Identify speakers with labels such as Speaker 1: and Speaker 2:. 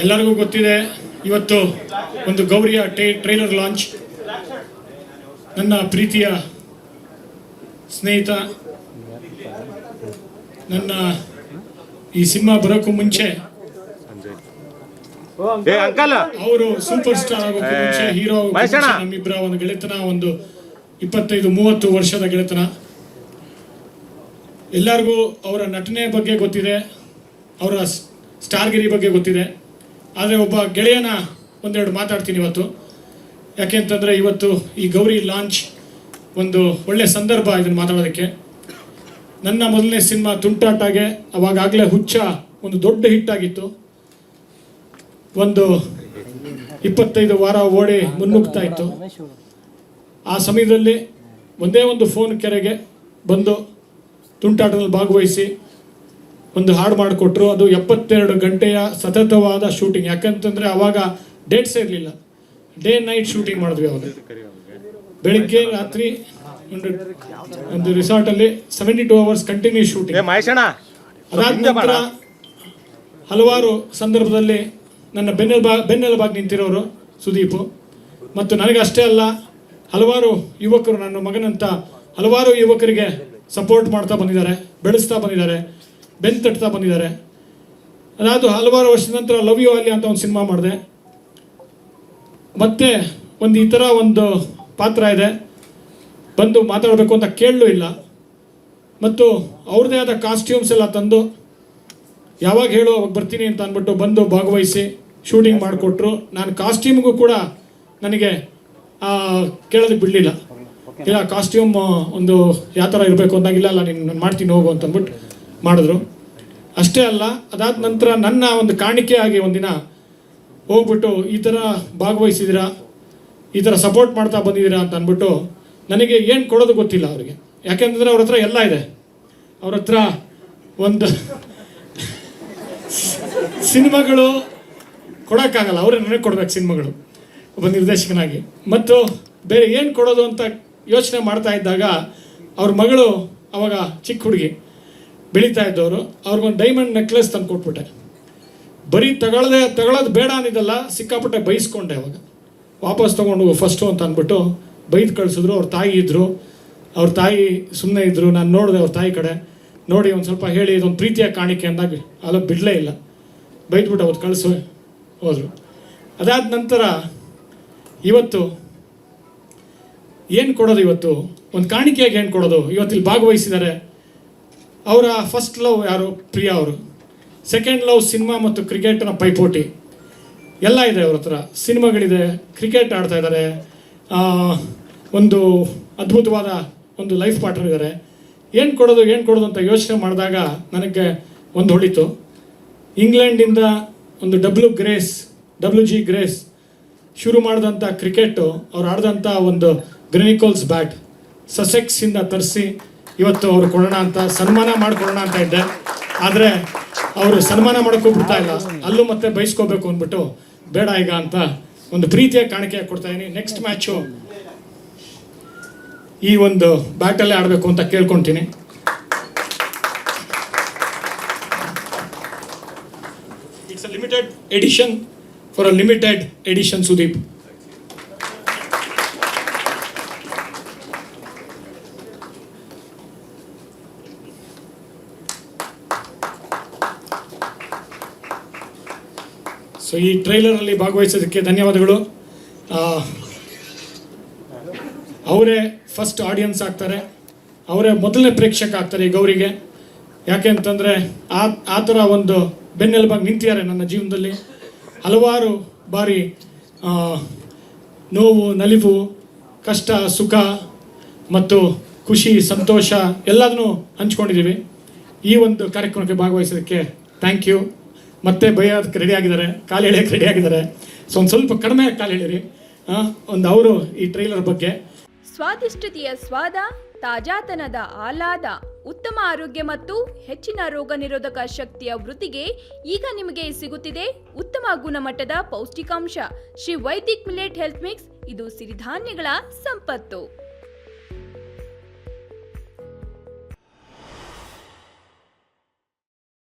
Speaker 1: ಎಲ್ಲರಿಗೂ ಗೊತ್ತಿದೆ, ಇವತ್ತು ಒಂದು ಗೌರಿಯ ಟ್ರೈಲರ್ ಲಾಂಚ್. ನನ್ನ ಪ್ರೀತಿಯ ಸ್ನೇಹಿತ, ನನ್ನ ಈ ಸಿನಿಮಾ ಬರೋಕ್ಕೂ ಮುಂಚೆ ಅವರು ಸೂಪರ್ ಸ್ಟಾರ್ ಆಗೋಕ್ಕೂ ಮುಂಚೆ ಹೀರೋ ನಮ್ಮಿಬ್ಬರ ಒಂದು ಗೆಳೆತನ, ಒಂದು 25-30 ವರ್ಷದ ಗೆಳೆತನ. ಎಲ್ಲರಿಗೂ ಅವರ ನಟನೆ ಬಗ್ಗೆ ಗೊತ್ತಿದೆ, ಅವರ ಸ್ಟಾರ್ಗಿರಿ ಬಗ್ಗೆ ಗೊತ್ತಿದೆ. ಆದರೆ ಒಬ್ಬ ಗೆಳೆಯನ ಒಂದೆರಡು ಮಾತಾಡ್ತೀನಿ ಇವತ್ತು. ಯಾಕೆಂತಂದರೆ ಇವತ್ತು ಈ ಗೌರಿ ಲಾಂಚ್ ಒಂದು ಒಳ್ಳೆ ಸಂದರ್ಭ ಇದನ್ನು ಮಾತಾಡೋದಕ್ಕೆ. ನನ್ನ ಮೊದಲನೇ ಸಿನಿಮಾ ತುಂಟಾಟಾಗೆ ಅವಾಗಲೇ ಹುಚ್ಚ ಒಂದು ದೊಡ್ಡ ಹಿಟ್ ಆಗಿತ್ತು. ಒಂದು 25 ವಾರ ಓಡಿ ಮುನ್ನುಗ್ತಾ ಇತ್ತು. ಆ ಸಮಯದಲ್ಲಿ ಒಂದೇ ಒಂದು ಫೋನ್ ಕೆರೆಗೆ ಬಂದು ತುಂಟಾಟದಲ್ಲಿ ಭಾಗವಹಿಸಿ ಒಂದು ಹಾಡು ಮಾಡಿಕೊಟ್ರು. ಅದು 72 ಗಂಟೆಯ ಸತತವಾದ ಶೂಟಿಂಗ್. ಯಾಕಂತಂದರೆ ಆವಾಗ ಡೇಟ್ಸೇ ಇರಲಿಲ್ಲ, ಡೇ ನೈಟ್ ಶೂಟಿಂಗ್ ಮಾಡಿದ್ವಿ. ಅವಾಗ ಬೆಳಿಗ್ಗೆ ರಾತ್ರಿ ಒಂದು ರಿಸಾರ್ಟಲ್ಲಿ 72 ಅವರ್ಸ್ ಕಂಟಿನ್ಯೂ ಶೂಟಿಂಗ್. ಅದಾದ ನಂತರ ಹಲವಾರು ಸಂದರ್ಭದಲ್ಲಿ ನನ್ನ ಬೆನ್ನೆಲುಬಾಗಿ ನಿಂತಿರೋರು ಸುದೀಪು, ಮತ್ತು ನನಗಷ್ಟೇ ಅಲ್ಲ, ಹಲವಾರು ಯುವಕರು, ನನ್ನ ಮಗನಂತ ಹಲವಾರು ಯುವಕರಿಗೆ ಸಪೋರ್ಟ್ ಮಾಡ್ತಾ ಬಂದಿದ್ದಾರೆ, ಬೆಳೆಸ್ತಾ ಬಂದಿದ್ದಾರೆ, ಬೆನ್ನು ತಟ್ತಾ ಬಂದಿದ್ದಾರೆ. ಅದಾದ ಹಲವಾರು ವರ್ಷದ ನಂತರ ಲವ್ ಯು ಅಲ್ಲಿ ಅಂತ ಒಂದು ಸಿನಿಮಾ ಮಾಡಿದೆ. ಮತ್ತೆ ಒಂದು ಈ ಥರ ಒಂದು ಪಾತ್ರ ಇದೆ, ಬಂದು ಮಾತಾಡಬೇಕು ಅಂತ ಕೇಳಲೂ ಇಲ್ಲ. ಮತ್ತು ಅವ್ರದ್ದೇ ಆದ ಕಾಸ್ಟ್ಯೂಮ್ಸ್ ಎಲ್ಲ ತಂದು ಯಾವಾಗ ಹೇಳೋ ಅವಾಗ ಬರ್ತೀನಿ ಅಂತ ಅಂದ್ಬಿಟ್ಟು ಬಂದು ಭಾಗವಹಿಸಿ ಶೂಟಿಂಗ್ ಮಾಡಿಕೊಟ್ರು. ನಾನು ಕಾಸ್ಟ್ಯೂಮ್ಗೂ ಕೂಡ ನನಗೆ ಕೇಳೋದಕ್ಕೆ ಬಿಡಲಿಲ್ಲ. ಇಲ್ಲ, ಕಾಸ್ಟ್ಯೂಮ್ ಒಂದು ಯಾವ ಥರ ಇರಬೇಕು ಅಂದಾಗಿಲ್ಲ, ಅಲ್ಲ ನೀನು ಮಾಡ್ತೀನಿ ಹೋಗು ಅಂತ ಅಂದ್ಬಿಟ್ಟು ಮಾಡಿದ್ರು. ಅಷ್ಟೇ ಅಲ್ಲ, ಅದಾದ ನಂತರ ನನ್ನ ಒಂದು ಕಾಣಿಕೆ ಆಗಿ ಒಂದಿನ ಹೋಗ್ಬಿಟ್ಟು ಈ ಥರ ಭಾಗವಹಿಸಿದ್ದೀರಾ, ಈ ಥರ ಸಪೋರ್ಟ್ ಮಾಡ್ತಾ ಬಂದಿದ್ದೀರಾ ಅಂತ ಅಂದ್ಬಿಟ್ಟು ನನಗೆ ಏನು ಕೊಡೋದು ಗೊತ್ತಿಲ್ಲ ಅವರಿಗೆ. ಯಾಕೆಂತಂದರೆ ಅವ್ರ ಹತ್ರ ಎಲ್ಲ ಇದೆ. ಅವ್ರ ಹತ್ರ ಒಂದು ಸಿನಿಮಾಗಳು ಕೊಡೋಕ್ಕಾಗಲ್ಲ, ಅವರೇ ನನಗೆ ಕೊಡ್ಬೇಕು ಸಿನಿಮಾಗಳು ಒಬ್ಬ ನಿರ್ದೇಶಕನಾಗಿ. ಮತ್ತು ಬೇರೆ ಏನು ಕೊಡೋದು ಅಂತ ಯೋಚನೆ ಮಾಡ್ತಾ ಇದ್ದಾಗ ಅವ್ರ ಮಗಳು ಅವಾಗ ಚಿಕ್ಕ ಹುಡುಗಿ ಬೆಳೀತಾ ಇದ್ದವರು, ಅವ್ರಿಗೊಂದು ಡೈಮಂಡ್ ನೆಕ್ಲೆಸ್ ತಂದು ಕೊಟ್ಬಿಟ್ಟೆ. ಬರೀ ತಗೊಳ್ಳೋದು ಬೇಡ ಅಂದಿದ್ದಲ್ಲ, ಸಿಕ್ಕಾಪಟ್ಟೆ ಬೈಸ್ಕೊಂಡೆ. ಅವಾಗ ವಾಪಸ್ ತೊಗೊಂಡು ಫಸ್ಟು ಅಂತ ಅಂದ್ಬಿಟ್ಟು ಬೈದು ಕಳಿಸಿದ್ರು. ಅವ್ರ ತಾಯಿ ಇದ್ದರು, ಅವ್ರ ತಾಯಿ ಸುಮ್ಮನೆ ಇದ್ದರು. ನಾನು ನೋಡಿದೆ ಅವ್ರ ತಾಯಿ ಕಡೆ, ನೋಡಿ ಒಂದು ಸ್ವಲ್ಪ ಹೇಳಿ ಇದೊಂದು ಪ್ರೀತಿಯ ಕಾಣಿಕೆ ಅಂದಾಗ ಅಲ್ಲ ಬಿಡಲೇ ಇಲ್ಲ, ಬೈದ್ಬಿಟ್ಟು ಅವತ್ತು ಕಳಿಸು ಹೋದರು. ಅದಾದ ನಂತರ ಇವತ್ತು ಏನು ಕೊಡೋದು, ಇವತ್ತು ಒಂದು ಕಾಣಿಕೆಯಾಗಿ ಏನು ಕೊಡೋದು. ಇವತ್ತಿಲ್ಲಿ ಭಾಗವಹಿಸಿದ್ದಾರೆ. ಅವರ ಫಸ್ಟ್ ಲವ್ ಯಾರು? ಪ್ರಿಯಾ ಅವರು. ಸೆಕೆಂಡ್ ಲವ್ ಸಿನಿಮಾ ಮತ್ತು ಕ್ರಿಕೆಟ್ನ ಪೈಪೋಟಿ ಎಲ್ಲ ಇದೆ ಅವ್ರ ಹತ್ರ. ಸಿನಿಮಾಗಳಿದೆ, ಕ್ರಿಕೆಟ್ ಆಡ್ತಾ ಇದ್ದಾರೆ, ಒಂದು ಅದ್ಭುತವಾದ ಒಂದು ಲೈಫ್ ಪಾರ್ಟ್ನರ್ ಇದ್ದಾರೆ. ಏನು ಕೊಡೋದು ಅಂತ ಯೋಚನೆ ಮಾಡಿದಾಗ ನನಗೆ ಒಂದು ಹೊಳಿತು. ಇಂಗ್ಲೆಂಡಿಂದ ಒಂದು WG ಗ್ರೇಸ್ ಶುರು ಮಾಡಿದಂಥ ಕ್ರಿಕೆಟು, ಅವ್ರು ಆಡಿದಂಥ ಒಂದು ಗ್ರೆನಿಕೋಲ್ಸ್ ಬ್ಯಾಟ್ ಸಸೆಕ್ಸಿಂದ ತರಿಸಿ ಇವತ್ತು ಅವರು ಕೊಡೋಣ ಅಂತ, ಸನ್ಮಾನ ಮಾಡಿಕೊಡೋಣ ಅಂತ ಇದ್ದೆ. ಆದರೆ ಅವರು ಸನ್ಮಾನ ಮಾಡೋಕ್ಕೂ ಬಿಡ್ತಾ ಇಲ್ಲ, ಅಲ್ಲೂ ಮತ್ತೆ ಬಯಸ್ಕೋಬೇಕು ಅಂದ್ಬಿಟ್ಟು ಬೇಡ ಈಗ ಅಂತ ಒಂದು ಪ್ರೀತಿಯ ಕಾಣಿಕೆ ಕೊಡ್ತಾ ಇದ್ದೀನಿ. ನೆಕ್ಸ್ಟ್ ಮ್ಯಾಚು ಈ ಒಂದು ಬ್ಯಾಟಲ್ಲೇ ಆಡಬೇಕು ಅಂತ ಕೇಳ್ಕೊತೀನಿ. It's a limited edition for a limited edition Sudeep. So ಈ ಟ್ರೈಲರಲ್ಲಿ ಭಾಗವಹಿಸೋದಕ್ಕೆ ಧನ್ಯವಾದಗಳು. ಅವರೇ ಫಸ್ಟ್ ಆಡಿಯನ್ಸ್ ಆಗ್ತಾರೆ, ಅವರೇ ಮೊದಲನೇ ಪ್ರೇಕ್ಷಕ ಆಗ್ತಾರೆ ಈ ಗೌರಿಗೆ. ಯಾಕೆ ಅಂತಂದರೆ ಆ ಥರ ಒಂದು ಬೆನ್ನೆಲುಬಾಗಿ ನಿಂತಿದ್ದಾರೆ ನನ್ನ ಜೀವನದಲ್ಲಿ. ಹಲವಾರು ಬಾರಿ ನೋವು, ನಲಿವು, ಕಷ್ಟ, ಸುಖ ಮತ್ತು ಖುಷಿ, ಸಂತೋಷ ಎಲ್ಲದನ್ನೂ ಹಂಚ್ಕೊಂಡಿದ್ದೀವಿ. ಈ ಒಂದು ಕಾರ್ಯಕ್ರಮಕ್ಕೆ ಭಾಗವಹಿಸೋದಕ್ಕೆ ಥ್ಯಾಂಕ್ ಯು. ಮತ್ತೆ ಬೈಯೋದಕ್ಕೆ ರೆಡಿ ಆಗಿದ್ದಾರೆ, ಕಾಲು ಎಳೆಯೋಕ್ಕೆ ರೆಡಿ ಆಗಿದ್ದಾರೆ. ಸೊ ಒಂದು ಸ್ವಲ್ಪ ಕಡಿಮೆ ಕಾಲು ಎಳೀರಿ. ಒಂದು ಅವರು ಈ ಟ್ರೈಲರ್ ಬಗ್ಗೆ
Speaker 2: ಸ್ವಾದಿಷ್ಟತೆಯ ಸ್ವಾದ, ತಾಜಾತನದ ಆಹ್ಲಾದ, ಉತ್ತಮ ಆರೋಗ್ಯ ಮತ್ತು ಹೆಚ್ಚಿನ ರೋಗ ನಿರೋಧಕ ಶಕ್ತಿಯ ವೃದ್ಧಿಗೆ ಈಗ ನಿಮಗೆ ಸಿಗುತ್ತಿದೆ ಉತ್ತಮ ಗುಣಮಟ್ಟದ ಪೌಷ್ಟಿಕಾಂಶ Shri Vaidik millet health mix. ಇದು ಸಿರಿಧಾನ್ಯಗಳ ಸಂಪತ್ತು.